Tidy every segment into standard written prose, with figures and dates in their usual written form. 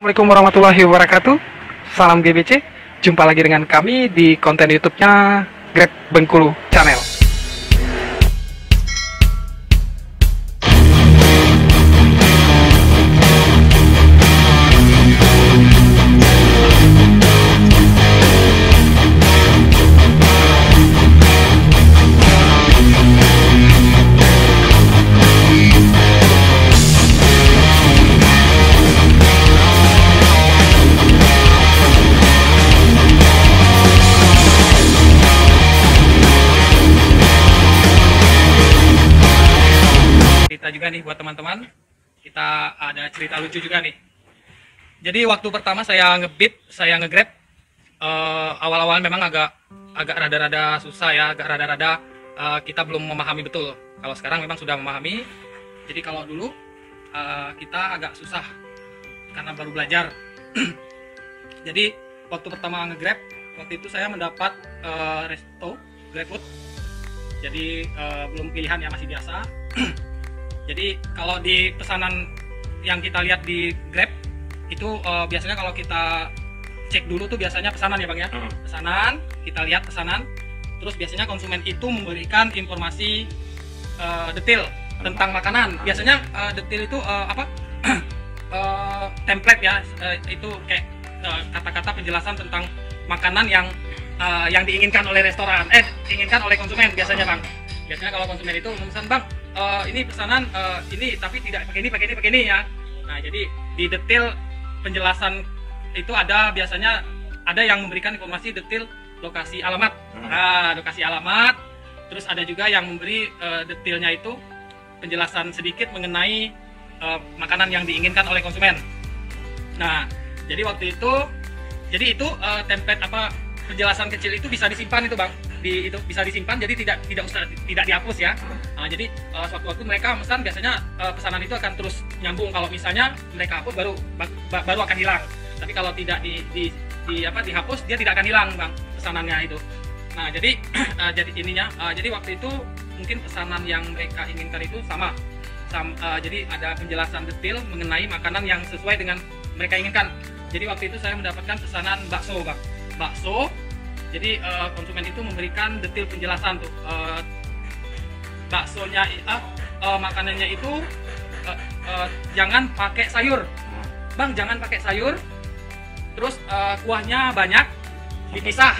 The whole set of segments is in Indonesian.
Assalamualaikum warahmatullahi wabarakatuh. Salam GBC. Jumpa lagi dengan kami di konten YouTube-nya Grab Bengkulu Channel. Juga nih buat teman-teman, kita ada cerita lucu juga nih. Jadi waktu pertama saya nge-grab, awal-awal memang agak rada-rada susah ya, agak rada-rada kita belum memahami betul. Kalau sekarang memang sudah memahami. Jadi kalau dulu kita agak susah karena baru belajar. Jadi waktu pertama nge-grab, waktu itu saya mendapat resto GrabFood. Jadi belum pilihan ya, masih biasa. Jadi kalau di pesanan yang kita lihat di Grab itu biasanya kalau kita cek dulu tuh biasanya pesanan ya Bang ya. Pesanan, kita lihat pesanan. Terus biasanya konsumen itu memberikan informasi detail tentang makanan. Biasanya detail itu template ya, itu kayak kata-kata penjelasan tentang makanan yang diinginkan oleh restoran, diinginkan oleh konsumen biasanya Bang. Biasanya kalau konsumen itu memesan, Bang, ini pesanan ini tapi tidak pakai ini ya. Nah, jadi di detail penjelasan itu biasanya ada yang memberikan informasi detail lokasi alamat. Nah, lokasi alamat. Terus ada juga yang memberi detailnya itu penjelasan sedikit mengenai makanan yang diinginkan oleh konsumen. Nah, jadi waktu itu template penjelasan kecil itu bisa disimpan itu Bang. Itu bisa disimpan, jadi tidak dihapus ya. Nah, jadi suatu-waktu mereka pesan biasanya pesanan itu akan terus nyambung. Kalau misalnya mereka hapus baru akan hilang. Tapi kalau tidak dihapus, dia tidak akan hilang Bang pesanannya itu. Nah, jadi jadi waktu itu mungkin pesanan yang mereka inginkan itu sama. Jadi ada penjelasan detail mengenai makanan yang sesuai dengan mereka inginkan. Jadi waktu itu saya mendapatkan pesanan bakso Bang. Bakso. Jadi konsumen itu memberikan detail penjelasan tuh, baksonya, makanannya itu jangan pakai sayur, Bang, jangan pakai sayur. Terus kuahnya banyak, dipisah,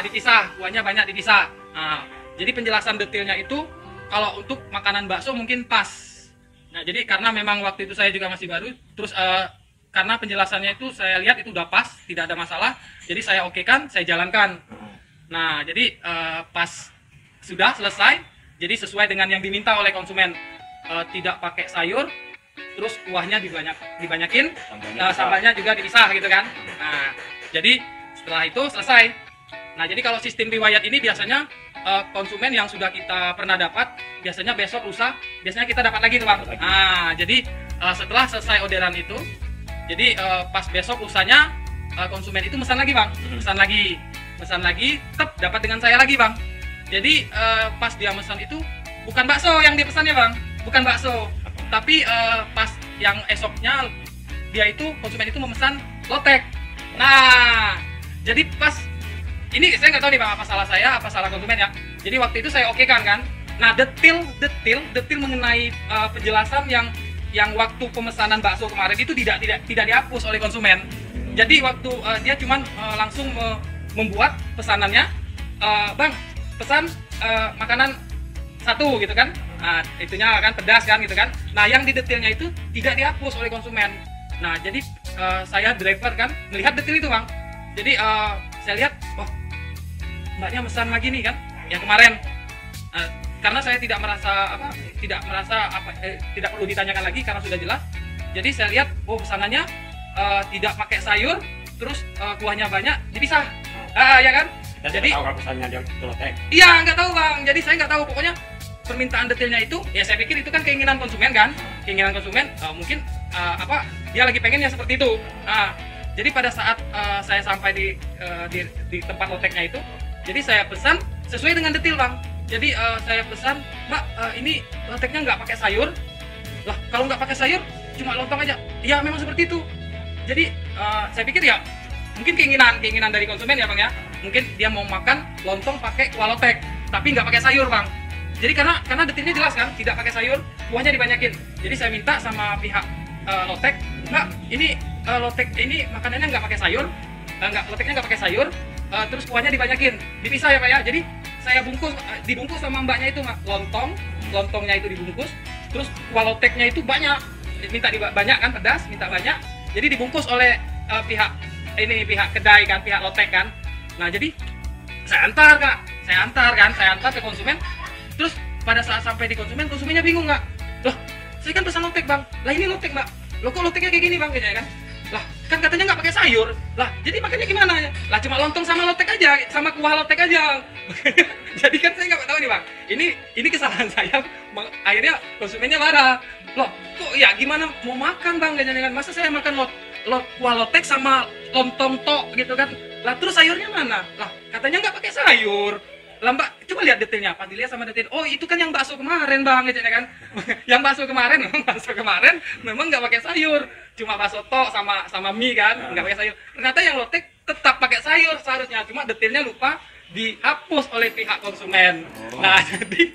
dipisah, kuahnya banyak dipisah. Nah, jadi penjelasan detailnya itu kalau untuk makanan bakso mungkin pas. Nah, jadi karena memang waktu itu saya juga masih baru, terus karena penjelasannya itu saya lihat itu udah pas, tidak ada masalah, jadi saya okekan, saya jalankan. Nah, jadi pas sudah selesai, jadi sesuai dengan yang diminta oleh konsumen, tidak pakai sayur, terus kuahnya dibanyakin, sambalnya juga dipisah gitu kan. Nah, jadi setelah itu selesai. Nah, jadi kalau sistem riwayat ini biasanya konsumen yang sudah kita pernah dapat, biasanya besok lusa, biasanya kita dapat lagi tuh Bang. Nah, jadi setelah selesai orderan itu, jadi pas besok lusanya konsumen itu pesan lagi Bang, pesan lagi, tetap dapat dengan saya lagi Bang. Jadi pas dia pesan itu bukan bakso yang dia pesannya Bang, bukan bakso, tapi pas yang esoknya dia itu konsumen itu memesan lotek. Nah, jadi pas ini saya nggak tahu nih Bang, apa salah saya, apa salah konsumen ya. Jadi waktu itu saya okekan kan. Nah, detail mengenai penjelasan yang waktu pemesanan bakso kemarin itu tidak dihapus oleh konsumen. Jadi waktu dia cuman langsung membuat pesanannya, Bang, pesan makanan satu gitu kan. Nah, itunya kan pedas kan gitu kan. Nah, yang di detailnya itu tidak dihapus oleh konsumen. Nah, jadi saya driver kan melihat detail itu Bang. Jadi saya lihat, wah, mbaknya pesan lagi nih kan yang kemarin. Karena saya tidak merasa tidak perlu ditanyakan lagi karena sudah jelas. Jadi saya lihat, oh, pesanannya tidak pakai sayur, terus kuahnya banyak, dipisah. Ya kan? Jadi tahu kalau pesannya dia lotek. Iya, nggak tahu Bang. Jadi saya nggak tahu, pokoknya permintaan detailnya itu, ya saya pikir itu kan keinginan konsumen kan. Keinginan konsumen mungkin dia lagi pengennya seperti itu. Jadi pada saat saya sampai di tempat loteknya itu, jadi saya pesan sesuai dengan detail Bang. Jadi saya pesan, Mbak, ini loteknya nggak pakai sayur. Lah, kalau nggak pakai sayur, cuma lontong aja. Ya memang seperti itu. jadi saya pikir ya mungkin keinginan dari konsumen ya bang ya, mungkin dia mau makan lontong pakai kuah lotek tapi nggak pakai sayur bang. Jadi karena detailnya jelas kan, tidak pakai sayur, kuahnya dibanyakin. Jadi saya minta sama pihak lotek, Mbak, ini lotek ini makanannya nggak pakai sayur, loteknya nggak pakai sayur, terus kuahnya dibanyakin, dipisah ya pak ya. Jadi saya dibungkus sama mbaknya itu lontongnya itu dibungkus, terus kuah loteknya itu banyak, minta banyak kan, pedas, minta banyak. Jadi dibungkus oleh pihak kedai kan, pihak lotek kan. Nah jadi saya antar ke konsumen. Terus pada saat sampai di konsumennya bingung nggak? Loh, saya kan pesan lotek bang, lah ini lotek mbak, loh kok loteknya kayak gini bang, kayaknya kan? Lah kan katanya nggak pakai sayur, lah jadi makannya gimana ya? Lah cuma lontong sama lotek aja, sama kuah lotek aja. Jadi kan saya nggak tahu nih bang, ini kesalahan saya. Akhirnya konsumennya marah, loh kok ya gimana mau makan bang, kayaknya kan? Masa saya makan kuah lotek sama lontong tok gitu kan? Lah terus sayurnya mana? Lah katanya nggak pakai sayur. Lah mbak, coba lihat detailnya, pas dilihat sama detail, oh itu kan yang bakso kemarin bang, gitu kan? Yang bakso kemarin memang nggak pakai sayur, cuma bakso tok sama mie kan, nggak pakai sayur. Ternyata yang lotek tetap pakai sayur seharusnya, cuma detailnya lupa dihapus oleh pihak konsumen. Nah jadi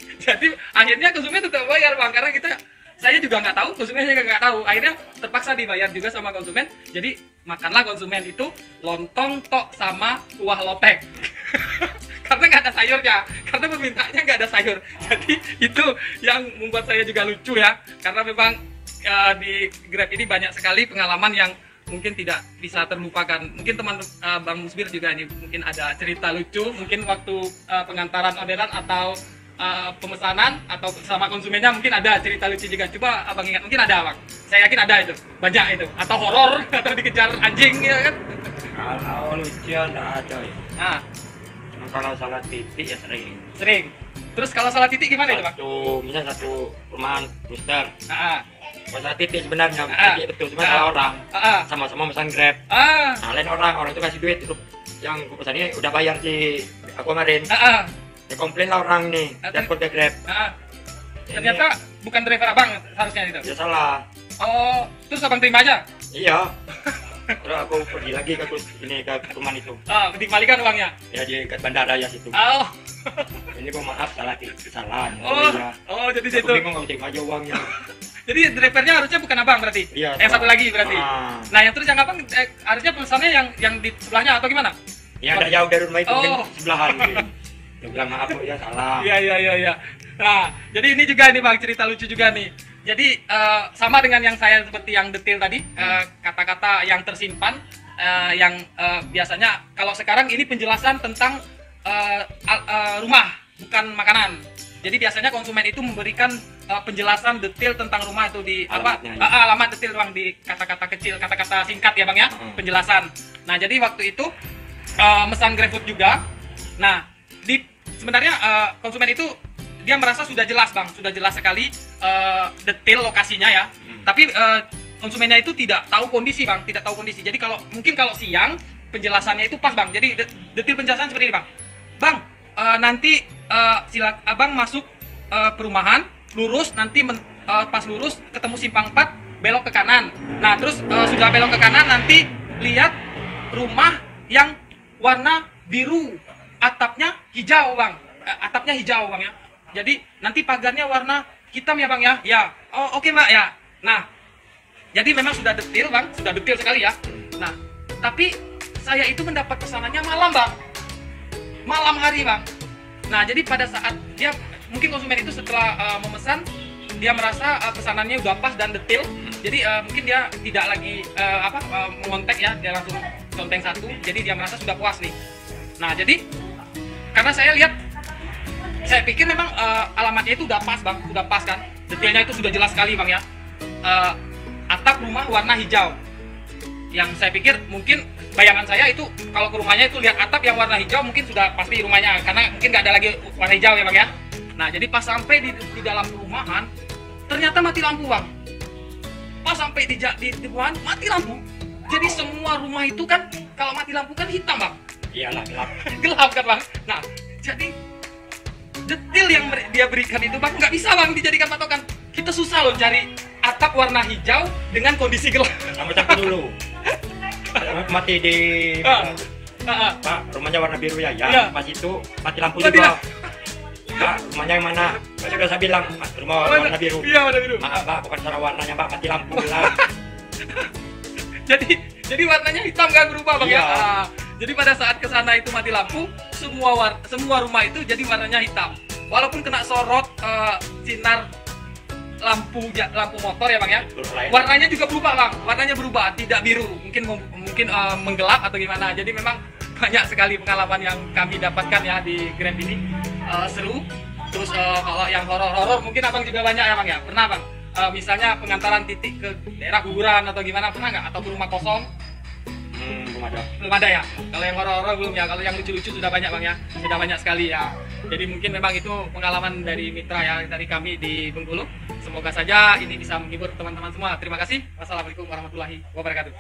akhirnya konsumen tetap bayar bang, karena saya juga nggak tahu, konsumennya juga nggak tahu. Akhirnya terpaksa dibayar juga sama konsumen. Jadi makanlah konsumen itu lontong tok sama kuah lotek. Karena nggak ada sayurnya, karena permintaannya nggak ada sayur. Jadi itu yang membuat saya juga lucu ya, karena memang di Grab ini banyak sekali pengalaman yang mungkin tidak bisa terlupakan. Mungkin teman Bang Musbir juga ini mungkin ada cerita lucu, mungkin waktu pengantaran orderan atau pemesanan atau sama konsumennya mungkin ada cerita lucu juga. Coba abang ingat, mungkin ada bang, saya yakin ada itu, banyak itu, atau horor atau dikejar anjing ya kan. Kalau lucu nggak ada ya. Nah, kalau salah titik ya sering. Terus kalau salah titik gimana itu bang? Misalnya satu perumahan booster. Kalau salah titik sebenarnya titik betul, cuma salah orang. Sama-sama pesan Grab. Nah, lain orang itu kasih duit itu yang gue pesan ini udah bayar si aku kemarin. Ya komplain lah orang nih, telepon ke Grab. Ternyata bukan driver abang harusnya itu. Ya salah. Oh, terus abang terima aja? Iya. Terus aku pergi lagi ke perumahan itu. Dikembalikan uangnya? Ya di bandara ya situ. Oh. Ini gua maaf salah. Oh, oh jadi situ. Aku bingung kalau terima aja uangnya. Jadi drivernya harusnya bukan abang berarti? Iya. Yang satu lagi berarti. Nah yang terus yang abang harusnya pesannya yang di sebelahnya atau gimana? Ya ada jauh dari rumah itu mungkin sebelahan. Dia bilang maaf ya salah. Iya. Nah jadi ini juga nih bang, cerita lucu juga nih. Jadi sama dengan yang saya seperti yang detail tadi, kata-kata yang tersimpan, yang biasanya kalau sekarang ini penjelasan tentang rumah bukan makanan. Jadi biasanya konsumen itu memberikan penjelasan detail tentang rumah itu di alamat detail bang, di kata-kata kecil, kata-kata singkat ya bang ya, penjelasan. Nah jadi waktu itu mesan GrabFood juga. Nah sebenarnya konsumen itu dia merasa sudah jelas bang, sudah jelas sekali detail lokasinya ya. Tapi konsumennya itu tidak tahu kondisi bang, tidak tahu kondisi. Jadi mungkin kalau siang penjelasannya itu pas bang. Jadi detail penjelasan seperti ini bang. Bang, nanti abang masuk perumahan, lurus, nanti pas lurus ketemu simpang 4, belok ke kanan. Nah terus sudah belok ke kanan nanti lihat rumah yang warna biru, atapnya hijau bang, atapnya hijau bang ya. Jadi nanti pagarnya warna hitam ya bang ya. Ya, oh oke mbak ya. Nah, jadi memang sudah detail bang, sudah detail sekali ya. Nah, tapi saya itu mendapat pesanannya malam bang, malam hari bang. Nah, jadi pada saat dia mungkin konsumen itu setelah memesan, dia merasa pesanannya udah pas dan detail. Jadi mungkin dia tidak lagi mengontek ya, dia langsung conteng satu. Jadi dia merasa sudah puas nih. Nah, jadi karena saya pikir memang alamatnya itu udah pas bang, sudah pas kan, detailnya itu sudah jelas sekali bang ya. Atap rumah warna hijau. Yang saya pikir mungkin bayangan saya itu kalau ke rumahnya itu lihat atap yang warna hijau mungkin sudah pasti rumahnya, karena mungkin nggak ada lagi warna hijau ya bang ya. Nah jadi pas sampai di dalam perumahan ternyata mati lampu bang. Pas sampai di perumahan mati lampu. Jadi semua rumah itu kan kalau mati lampu kan hitam bang. Iyalah gelap. Gelap kan bang. Nah jadi detail yang dia berikan itu bang nggak bisa bang dijadikan patokan. Kita susah loh cari atap warna hijau dengan kondisi gelap. Campur dulu. mati di Pak, rumahnya warna biru ya. Ya, Iya. pas itu mati lampu Mati juga. Pak, rumahnya yang mana? Sudah saya bilang, rumah warna biru. Iya, warna biru. Maaf Pak, bukan salah warnanya Pak, mati lampu lah. Jadi warnanya hitam kan berubah Bang Iya. ya. Jadi pada saat ke sana itu mati lampu, semua rumah itu jadi warnanya hitam. Walaupun kena sorot sinar lampu motor ya Bang ya. Warnanya juga berubah Bang. Warnanya berubah, tidak biru. Mungkin menggelap atau gimana. Jadi memang banyak sekali pengalaman yang kami dapatkan ya di Grab ini. Seru. Terus kalau yang horor-horor mungkin Abang juga banyak ya Bang ya. Pernah Bang? Misalnya pengantaran titik ke daerah kuburan atau gimana, pernah nggak? Atau ke rumah kosong? Belum ada. Belum ada ya? Kalau yang horor-horor belum ya? Kalau yang lucu-lucu sudah banyak Bang ya? Sudah banyak sekali ya. Jadi mungkin memang itu pengalaman dari mitra ya, dari kami di Bengkulu. Semoga saja ini bisa menghibur teman-teman semua. Terima kasih. Wassalamualaikum warahmatullahi wabarakatuh.